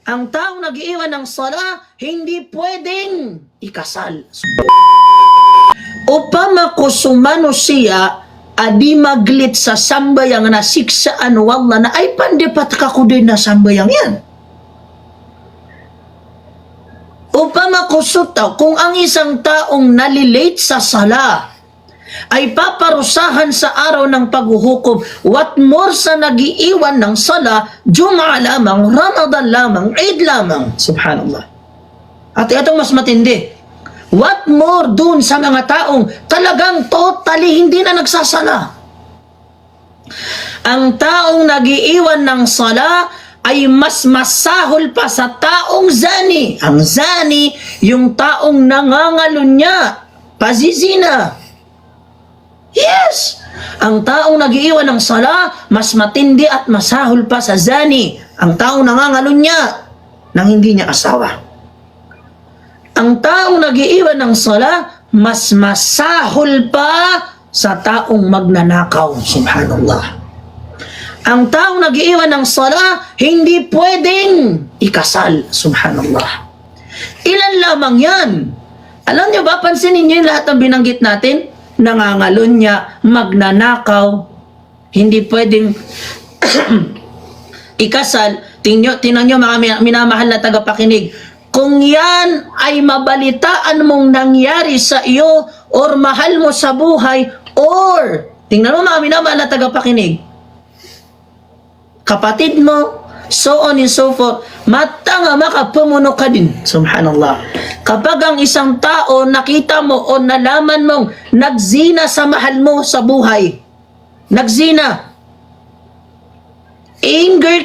Ang taong nag-iwan ng sala, hindi pwedeng ikasal. Upama ko sumano siya, adi maglit sa sambayang na siksaan wala na ay pandipat ka ko din na sambayang yan. Upama ko sutaw, kung ang isang taong nalilate sa sala, ay paparusahan sa araw ng paghuhukom, what more sa nagiiwan ng sala, Jum'a lamang, Ramadan lamang, Eid lamang. Subhanallah. At itong mas matindi, what more dun sa mga taong talagang totally hindi na nagsasala. Ang taong nagiiwan ng sala ay mas masahol pa sa taong zani. Ang zani, yung taong nangangalunya, pazizina. Yes! Ang taong nagiiwan ng sala, mas matindi at masahol pa sa zani. Ang taong nangangalunya nang hindi niya asawa. Ang taong nagiiwan ng sala, mas masahol pa sa taong magnanakaw. Subhanallah. Ang taong nagiiwan ng sala, hindi pwedeng ikasal. Subhanallah. Ilan lamang yan? Alam niyo ba, pansinin niyo yung lahat ng binanggit natin? Nangangalunya, magnanakaw, hindi pwedeng ikasal. Tingnan nyo mga minamahal na tagapakinig, kung yan ay mabalitaan mong nangyari sa iyo or mahal mo sa buhay or, tingnan mo mga minamahal na tagapakinig, kapatid mo, so on and so forth, matanga makapamuno ka din. Subhanallah. Kapag ang isang tao nakita mo o nalaman mong nagzina sa mahal mo sa buhay, nagzina, eager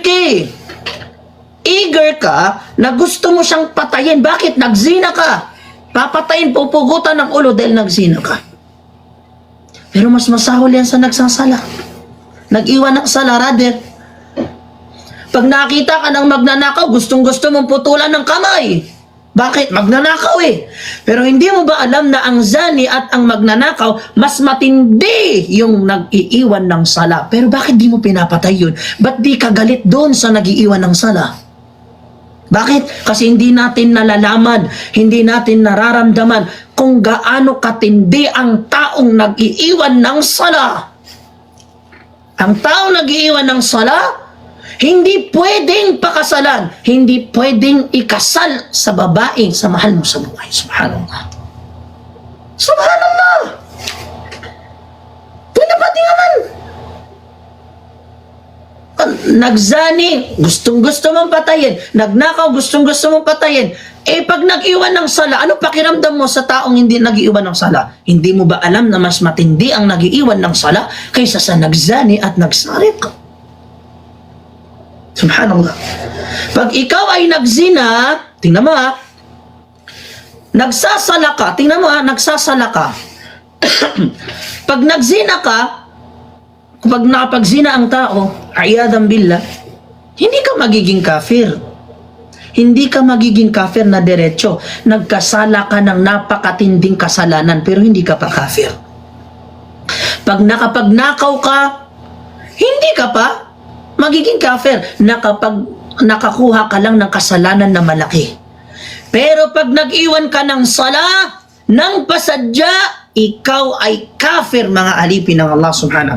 ka na gusto mo siyang patayin. Bakit? Nagzina ka. Papatayin, pupugutan ng ulo dahil nagzina ka. Pero mas masahol yan sa nagsasala. Nag-iwan ng sala, rather. Pag nakita ka ng magnanakaw, gustong-gusto mong putulan ng kamay. Bakit? Magnanakaw eh. Pero hindi mo ba alam na ang zani at ang magnanakaw, mas matindi yung nag-iiwan ng sala. Pero bakit di mo pinapatay yun? Ba't di ka galit doon sa nag-iiwan ng sala? Bakit? Kasi hindi natin nalalaman, hindi natin nararamdaman kung gaano katindi ang taong nag-iiwan ng sala. Ang taong nag-iiwan ng sala, hindi pwedeng pakasalan, hindi pwedeng ikasal sa babae sa mahal mo sa buhay. Subhanallah. Subhanallah. Pinapati naman. Nagzani, gustong-gusto mong patayin. Nagnakaw, gustong-gusto mong patayin. Eh pag nag-iwan ng sala, ano pakiramdam mo sa taong hindi nag-iwan ng sala? Hindi mo ba alam na mas matindi ang nag-iwan ng sala kaysa sa nagzani at nagsarik? Subhanallah. Pag ikaw ay nagzina, tingnan mo ha, nagsasala ka, tingnan mo ha, nagsasala ka. Pag nagzina ka, kapag nakapagzina ang tao, a'yadhan billah, hindi ka magiging kafir. Hindi ka magiging kafir na diretso. Nagkasala ka ng napakatinding kasalanan, pero hindi ka pa kafir. Pag nakapagnakaw ka, hindi ka pa magiging kafir na kapag nakakuha ka lang ng kasalanan na malaki. Pero pag nag-iwan ka ng sala, ng pasadya, ikaw ay kafir, mga alipin ng Allah subhanahu.